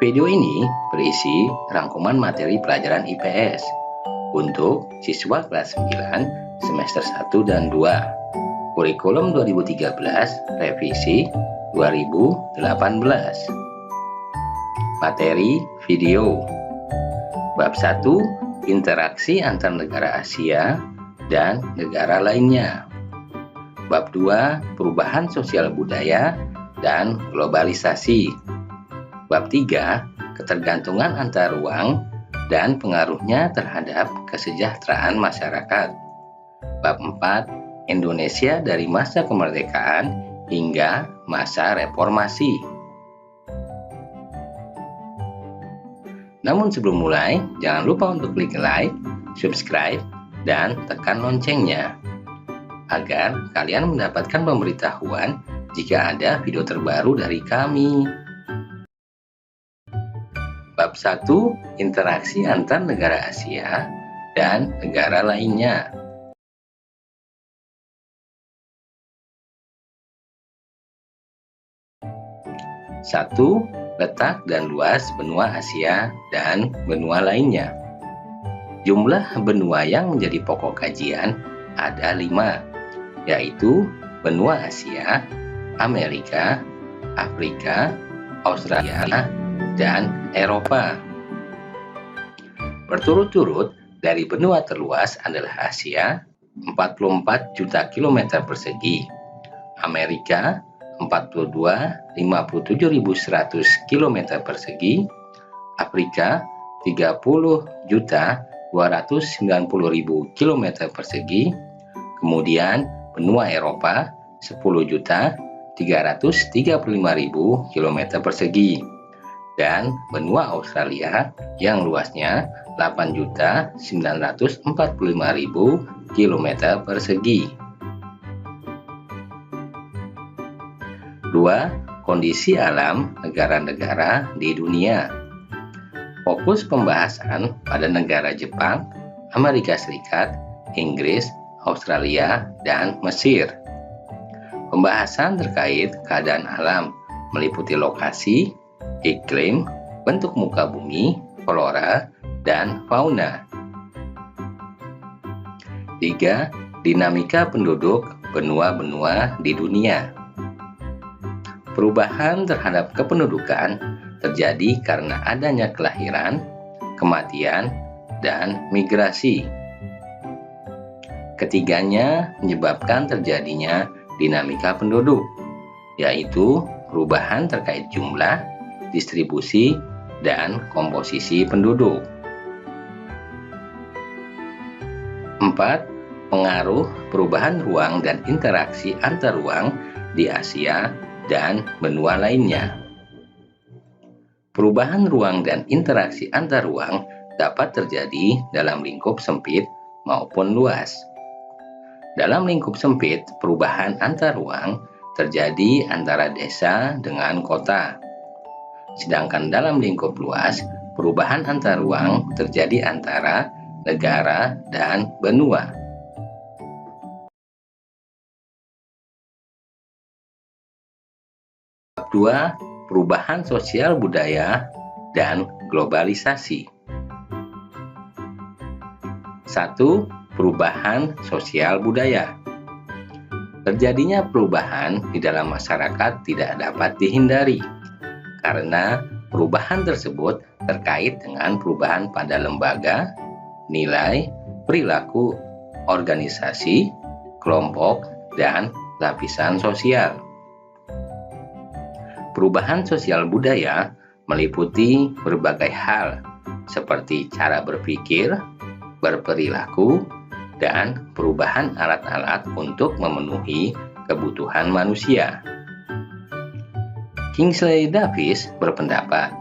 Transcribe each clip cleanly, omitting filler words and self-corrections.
Video ini berisi rangkuman materi pelajaran IPS untuk siswa kelas 9 semester 1 dan 2, kurikulum 2013, revisi 2018. Materi video. Bab 1, interaksi antar negara Asia dan negara lainnya. Bab 2, perubahan sosial budaya dan globalisasi. Bab 3, ketergantungan antar ruang dan pengaruhnya terhadap kesejahteraan masyarakat. Bab 4, Indonesia dari masa kemerdekaan hingga masa reformasi. Namun sebelum mulai, jangan lupa untuk klik like, subscribe, dan tekan loncengnya agar kalian mendapatkan pemberitahuan jika ada video terbaru dari kami. Bab 1, interaksi antar negara Asia dan negara lainnya. Satu, letak dan luas benua Asia dan benua lainnya. Jumlah benua yang menjadi pokok kajian ada 5, yaitu benua Asia, Amerika, Afrika, Australia, dan Eropa. Berturut-turut dari benua terluas adalah Asia, 44 juta kilometer persegi, Amerika, 57.100 kilometer persegi, Afrika, 30.290.000 kilometer persegi, kemudian benua Eropa, 10.335.000 kilometer persegi, dan benua Australia yang luasnya 8.945.000 km persegi. 2. Kondisi alam negara-negara di dunia. Fokus pembahasan pada negara Jepang, Amerika Serikat, Inggris, Australia, dan Mesir. Pembahasan terkait keadaan alam meliputi lokasi, iklim, bentuk muka bumi, flora, dan fauna. 3. Dinamika penduduk benua-benua di dunia. Perubahan terhadap kependudukan terjadi karena adanya kelahiran, kematian, dan migrasi. Ketiganya menyebabkan terjadinya dinamika penduduk, yaitu perubahan terkait jumlah, distribusi, dan komposisi penduduk. 4. Pengaruh perubahan ruang dan interaksi antar ruang di Asia dan benua lainnya. Perubahan ruang dan interaksi antar ruang dapat terjadi dalam lingkup sempit maupun luas. Dalam lingkup sempit, perubahan antar ruang terjadi antara desa dengan kota. Sedangkan dalam lingkup luas, perubahan antar ruang terjadi antara negara dan benua. Bab 2, perubahan sosial budaya dan globalisasi. 1. Perubahan sosial budaya. Terjadinya perubahan di dalam masyarakat tidak dapat dihindari, karena perubahan tersebut terkait dengan perubahan pada lembaga, nilai, perilaku, organisasi, kelompok, dan lapisan sosial. Perubahan sosial budaya meliputi berbagai hal seperti cara berpikir, berperilaku, dan perubahan alat-alat untuk memenuhi kebutuhan manusia. Kingsley Davis berpendapat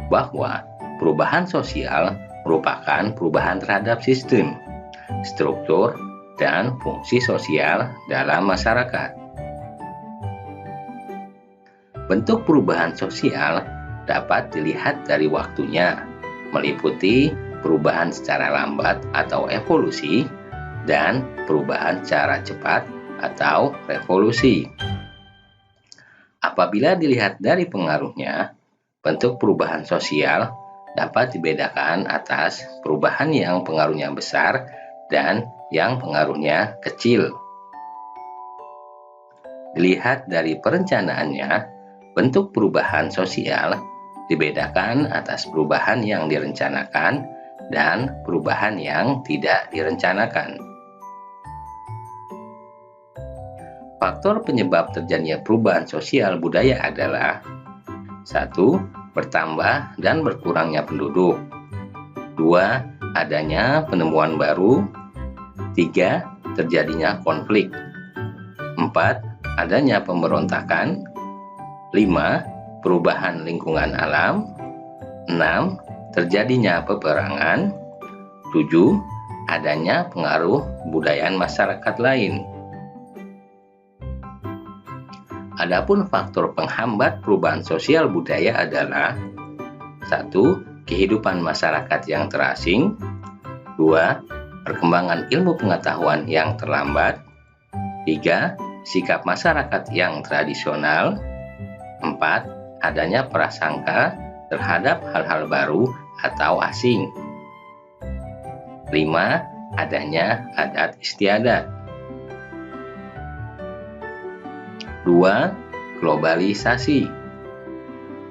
bahwa perubahan sosial merupakan perubahan terhadap sistem, struktur, dan fungsi sosial dalam masyarakat. Bentuk perubahan sosial dapat dilihat dari waktunya, meliputi perubahan secara lambat atau evolusi, dan perubahan secara cepat atau revolusi. Apabila dilihat dari pengaruhnya, bentuk perubahan sosial dapat dibedakan atas perubahan yang pengaruhnya besar dan yang pengaruhnya kecil. Dilihat dari perencanaannya, bentuk perubahan sosial dibedakan atas perubahan yang direncanakan dan perubahan yang tidak direncanakan. Faktor penyebab terjadinya perubahan sosial budaya adalah 1. Bertambah dan berkurangnya penduduk. 2. Adanya penemuan baru. 3. Terjadinya konflik. 4. Adanya pemberontakan. 5. Perubahan lingkungan alam. 6. Terjadinya peperangan. 7. Adanya pengaruh kebudayaan masyarakat lain. Adapun faktor penghambat perubahan sosial budaya adalah 1. Kehidupan masyarakat yang terasing. 2. Perkembangan ilmu pengetahuan yang terlambat. 3. Sikap masyarakat yang tradisional. 4. Adanya prasangka terhadap hal-hal baru atau asing. 5. Adanya adat istiadat. 2. Globalisasi.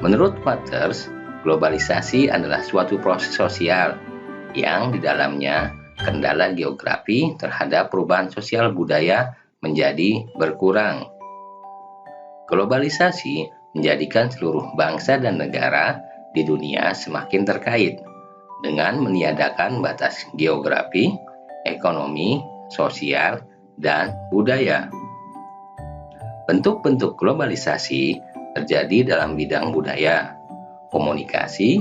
Menurut Waters, globalisasi adalah suatu proses sosial yang di dalamnya kendala geografi terhadap perubahan sosial budaya menjadi berkurang. Globalisasi menjadikan seluruh bangsa dan negara di dunia semakin terkait dengan meniadakan batas geografi, ekonomi, sosial, dan budaya. Bentuk-bentuk globalisasi terjadi dalam bidang budaya, komunikasi,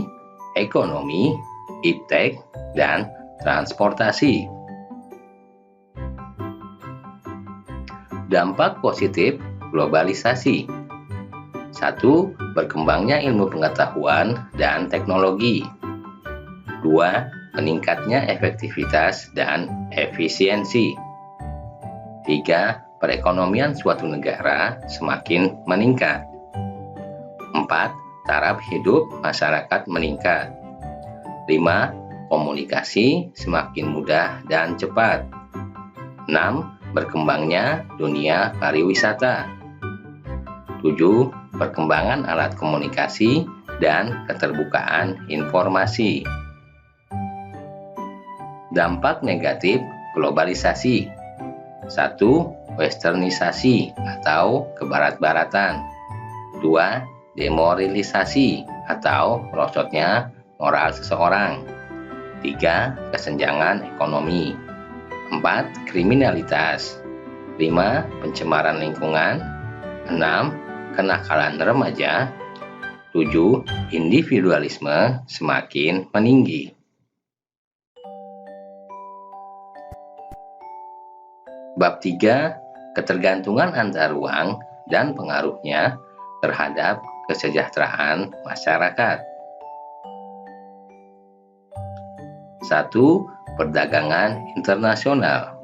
ekonomi, iptek, dan transportasi. Dampak positif globalisasi. 1. Berkembangnya ilmu pengetahuan dan teknologi. 2. Meningkatnya efektivitas dan efisiensi. 3. Perekonomian suatu negara semakin meningkat. 4. Taraf hidup masyarakat meningkat. 5. Komunikasi semakin mudah dan cepat. 6. Berkembangnya dunia pariwisata. 7. Perkembangan alat komunikasi dan keterbukaan informasi. Dampak negatif globalisasi. 1. Westernisasi atau kebarat-baratan. 2. Demoralisasi atau merosotnya moral seseorang. 3. Kesenjangan ekonomi. 4. Kriminalitas. 5. Pencemaran lingkungan. 6. Kenakalan remaja. 7. Individualisme semakin meninggi. Bab 3. Ketergantungan antar ruang dan pengaruhnya terhadap kesejahteraan masyarakat. 1. Perdagangan internasional.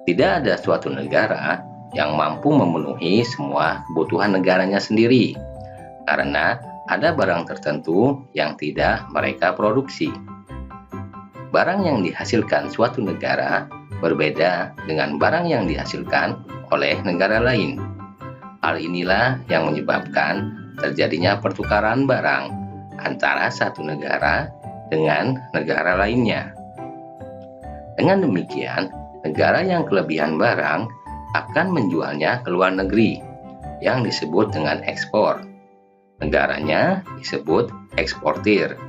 Tidak ada suatu negara yang mampu memenuhi semua kebutuhan negaranya sendiri, karena ada barang tertentu yang tidak mereka produksi. Barang yang dihasilkan suatu negara berbeda dengan barang yang dihasilkan oleh negara lain. Hal inilah yang menyebabkan terjadinya pertukaran barang antara satu negara dengan negara lainnya. Dengan demikian, negara yang kelebihan barang akan menjualnya ke luar negeri, yang disebut dengan ekspor. Negaranya disebut eksportir.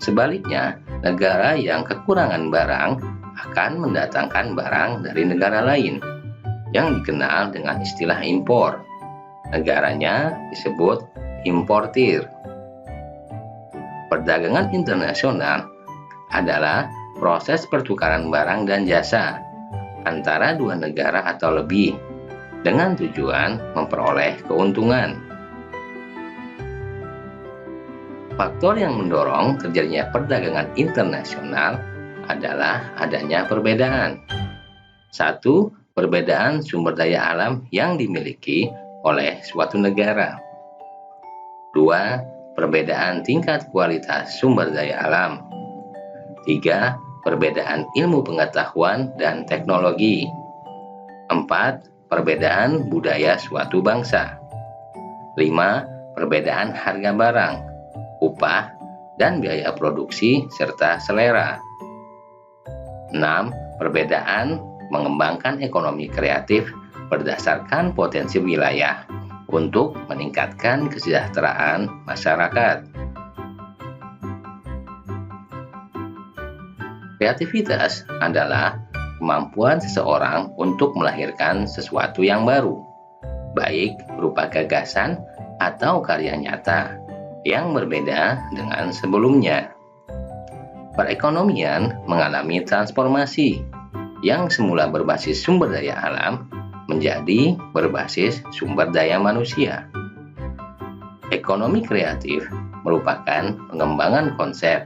Sebaliknya, negara yang kekurangan barang akan mendatangkan barang dari negara lain yang dikenal dengan istilah impor. Negaranya disebut importir. Perdagangan internasional adalah proses pertukaran barang dan jasa antara dua negara atau lebih dengan tujuan memperoleh keuntungan. Faktor yang mendorong terjadinya perdagangan internasional adalah adanya perbedaan. 1. Perbedaan sumber daya alam yang dimiliki oleh suatu negara. 2. Perbedaan tingkat kualitas sumber daya alam. 3. Perbedaan ilmu pengetahuan dan teknologi. 4. Perbedaan budaya suatu bangsa. 5. Perbedaan harga barang, upah, dan biaya produksi serta selera. 6. Perbedaan mengembangkan ekonomi kreatif berdasarkan potensi wilayah untuk meningkatkan kesejahteraan masyarakat. Kreativitas adalah kemampuan seseorang untuk melahirkan sesuatu yang baru, baik berupa gagasan atau karya nyata yang berbeda dengan sebelumnya. Perekonomian mengalami transformasi yang semula berbasis sumber daya alam menjadi berbasis sumber daya manusia. Ekonomi kreatif merupakan pengembangan konsep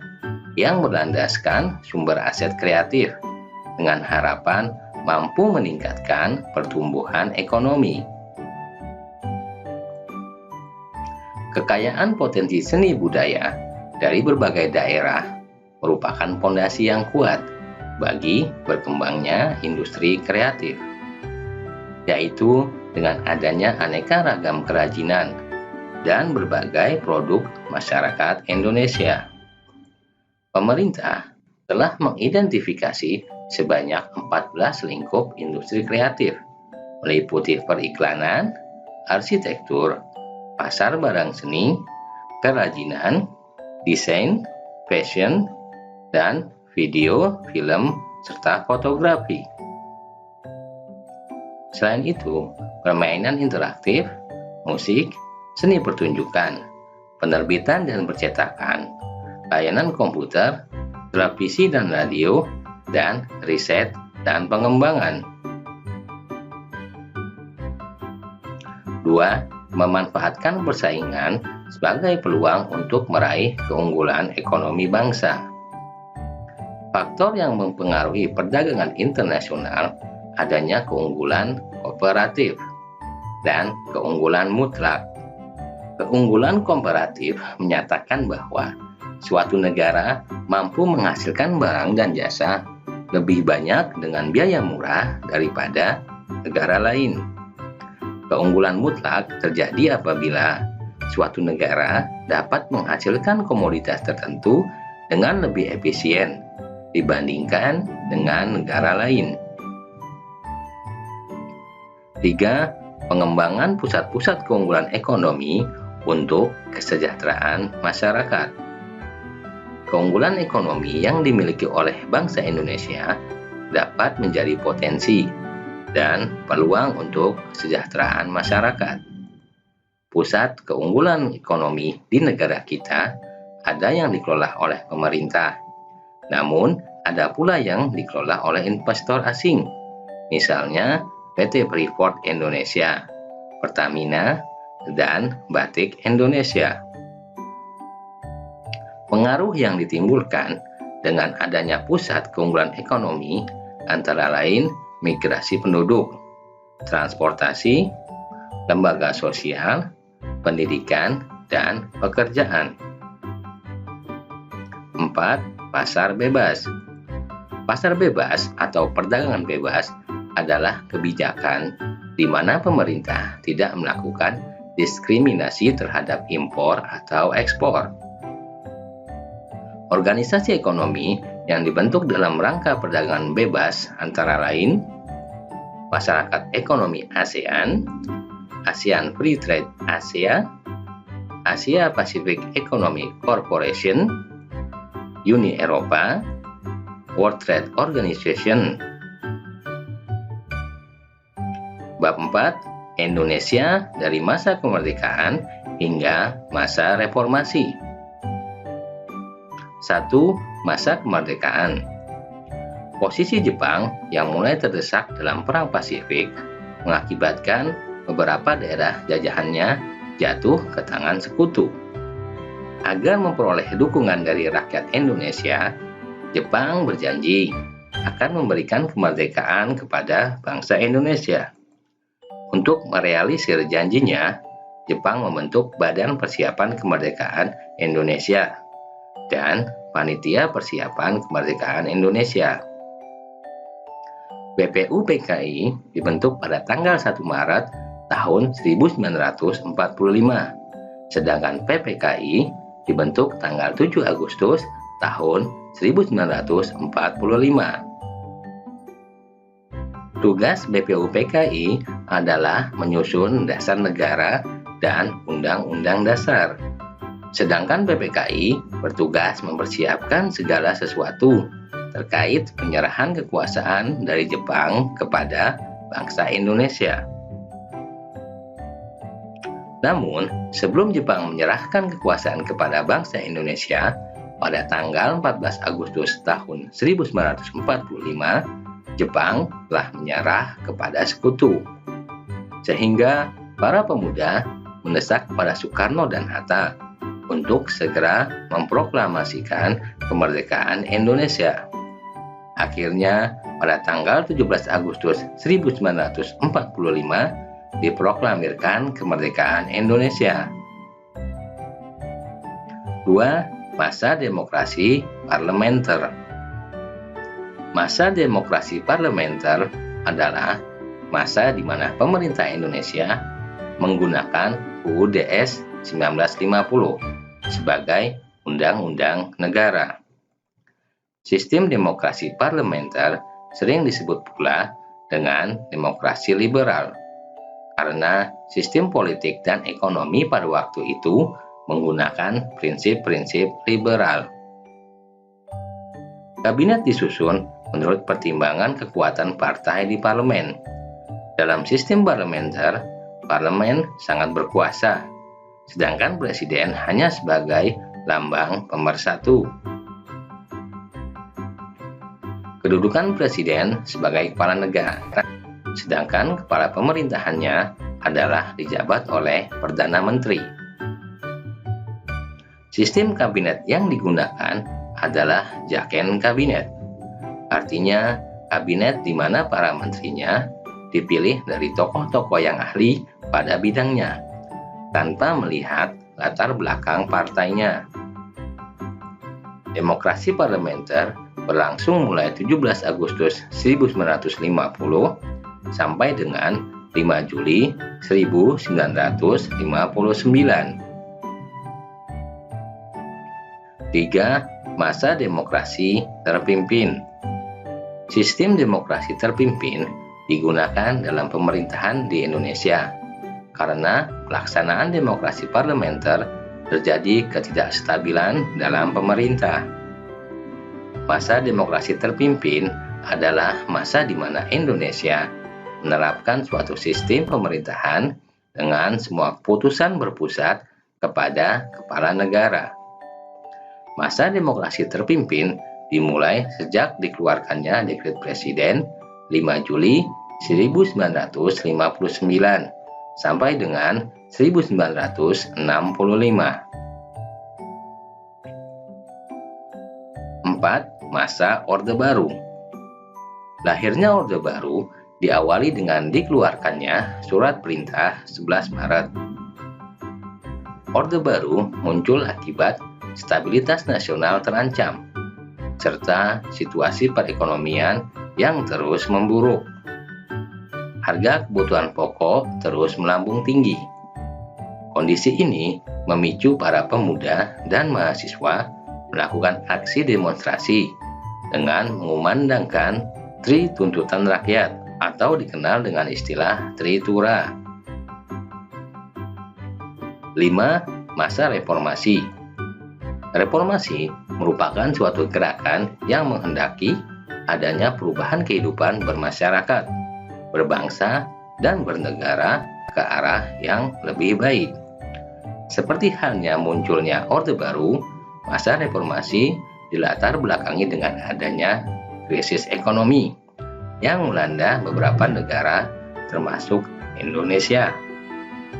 yang berlandaskan sumber aset kreatif dengan harapan mampu meningkatkan pertumbuhan ekonomi. Kekayaan potensi seni budaya dari berbagai daerah merupakan fondasi yang kuat bagi berkembangnya industri kreatif, yaitu dengan adanya aneka ragam kerajinan dan berbagai produk masyarakat Indonesia. Pemerintah telah mengidentifikasi sebanyak 14 lingkup industri kreatif, meliputi periklanan, arsitektur, pasar barang seni, kerajinan, desain, fashion, dan video, film, serta fotografi. Selain itu, permainan interaktif, musik, seni pertunjukan, penerbitan dan percetakan, layanan komputer, televisi dan radio, dan riset dan pengembangan. 2. Memanfaatkan persaingan sebagai peluang untuk meraih keunggulan ekonomi bangsa. Faktor yang mempengaruhi perdagangan internasional adanya keunggulan kooperatif dan keunggulan mutlak. Keunggulan komparatif menyatakan bahwa suatu negara mampu menghasilkan barang dan jasa lebih banyak dengan biaya murah daripada negara lain. Keunggulan mutlak terjadi apabila suatu negara dapat menghasilkan komoditas tertentu dengan lebih efisien dibandingkan dengan negara lain. 3. Pengembangan pusat-pusat keunggulan ekonomi untuk kesejahteraan masyarakat. Keunggulan ekonomi yang dimiliki oleh bangsa Indonesia dapat menjadi potensi dan peluang untuk kesejahteraan masyarakat. Pusat keunggulan ekonomi di negara kita ada yang dikelola oleh pemerintah, namun ada pula yang dikelola oleh investor asing, misalnya PT Freeport Indonesia, Pertamina, dan Batik Indonesia. Pengaruh yang ditimbulkan dengan adanya pusat keunggulan ekonomi antara lain migrasi penduduk, transportasi, lembaga sosial, pendidikan, dan pekerjaan. 4. Pasar bebas. Pasar bebas atau perdagangan bebas adalah kebijakan di mana pemerintah tidak melakukan diskriminasi terhadap impor atau ekspor. Organisasi ekonomi yang dibentuk dalam rangka perdagangan bebas antara lain Masyarakat Ekonomi ASEAN, ASEAN Free Trade Asia, Asia Pacific Economic Corporation, Uni Eropa, World Trade Organization. Bab 4. Indonesia dari masa kemerdekaan hingga masa reformasi. 1. Masa kemerdekaan. Posisi Jepang yang mulai terdesak dalam Perang Pasifik mengakibatkan beberapa daerah jajahannya jatuh ke tangan sekutu. Agar memperoleh dukungan dari rakyat Indonesia, Jepang berjanji akan memberikan kemerdekaan kepada bangsa Indonesia. Untuk Untuk merealisir janjinya, Jepang membentuk Badan Persiapan Kemerdekaan Indonesia dan Panitia Persiapan Kemerdekaan Indonesia. BPUPKI dibentuk pada tanggal 1 Maret tahun 1945, sedangkan PPKI dibentuk tanggal 7 Agustus tahun 1945. Tugas BPUPKI adalah menyusun dasar negara dan undang-undang dasar. Sedangkan PPKI bertugas mempersiapkan segala sesuatu terkait penyerahan kekuasaan dari Jepang kepada bangsa Indonesia. Namun, sebelum Jepang menyerahkan kekuasaan kepada bangsa Indonesia pada tanggal 14 Agustus tahun 1945, Jepang telah menyerah kepada sekutu. Sehingga para pemuda mendesak kepada Soekarno dan Hatta untuk segera memproklamasikan kemerdekaan Indonesia. Akhirnya, pada tanggal 17 Agustus 1945 diproklamirkan kemerdekaan Indonesia. 2. Masa demokrasi parlementer. Masa demokrasi parlementer adalah masa di mana pemerintah Indonesia menggunakan UUD 1950 sebagai undang-undang negara. Sistem demokrasi parlementer sering disebut pula dengan demokrasi liberal, karena sistem politik dan ekonomi pada waktu itu menggunakan prinsip-prinsip liberal. Kabinet disusun menurut pertimbangan kekuatan partai di parlemen. Dalam sistem parlementer, parlemen sangat berkuasa, sedangkan presiden hanya sebagai lambang pemersatu. Kedudukan presiden sebagai kepala negara, sedangkan kepala pemerintahannya adalah dijabat oleh Perdana Menteri. Sistem kabinet yang digunakan adalah Jaken Kabinet. Artinya, kabinet di mana para menterinya dipilih dari tokoh-tokoh yang ahli pada bidangnya, tanpa melihat latar belakang partainya. Demokrasi parlementer berlangsung mulai 17 Agustus 1950 sampai dengan 5 Juli 1959. 3. Masa demokrasi terpimpin. Sistem demokrasi terpimpin digunakan dalam pemerintahan di Indonesia karena pelaksanaan demokrasi parlementer terjadi ketidakstabilan dalam pemerintah. Masa demokrasi terpimpin adalah masa di mana Indonesia menerapkan suatu sistem pemerintahan dengan semua keputusan berpusat kepada kepala negara. Masa demokrasi terpimpin dimulai sejak dikeluarkannya Dekret Presiden 5 Juli 1959 sampai dengan 1965. 4. Masa Orde Baru. Lahirnya Orde Baru diawali dengan dikeluarkannya Surat Perintah 11 Maret. Orde Baru muncul akibat stabilitas nasional terancam, serta situasi perekonomian yang terus memburuk. Harga kebutuhan pokok terus melambung tinggi. Kondisi ini memicu para pemuda dan mahasiswa melakukan aksi demonstrasi dengan mengumandangkan Tri Tuntutan Rakyat atau dikenal dengan istilah Tritura. 5. Masa Reformasi. Reformasi merupakan suatu gerakan yang menghendaki adanya perubahan kehidupan bermasyarakat, berbangsa, dan bernegara ke arah yang lebih baik. Seperti halnya munculnya Orde Baru, masa reformasi dilatar belakangi dengan adanya krisis ekonomi yang melanda beberapa negara termasuk Indonesia.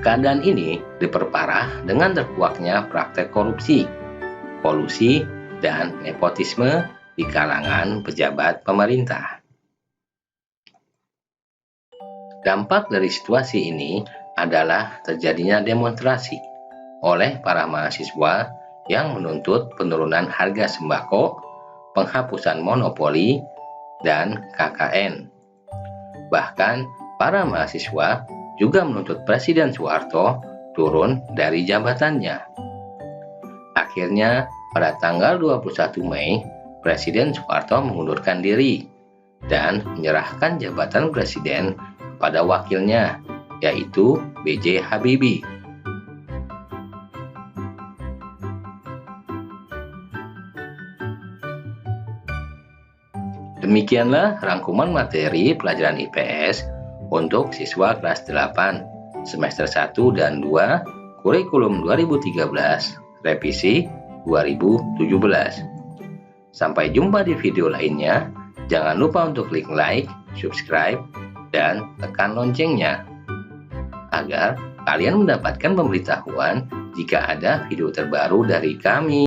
Keadaan ini diperparah dengan terkuaknya praktek korupsi, kolusi, dan nepotisme di kalangan pejabat pemerintah. Dampak dari situasi ini adalah terjadinya demonstrasi oleh para mahasiswa yang menuntut penurunan harga sembako, penghapusan monopoli, dan KKN. Bahkan, para mahasiswa juga menuntut Presiden Soeharto turun dari jabatannya. Akhirnya, pada tanggal 21 Mei, Presiden Soeharto mengundurkan diri dan menyerahkan jabatan presiden kepada wakilnya, yaitu B.J. Habibie. Demikianlah rangkuman materi pelajaran IPS untuk siswa kelas 8, semester 1 dan 2, kurikulum 2013, revisi 2017. Sampai jumpa di video lainnya. Jangan lupa untuk klik like, subscribe, dan tekan loncengnya agar kalian mendapatkan pemberitahuan jika ada video terbaru dari kami.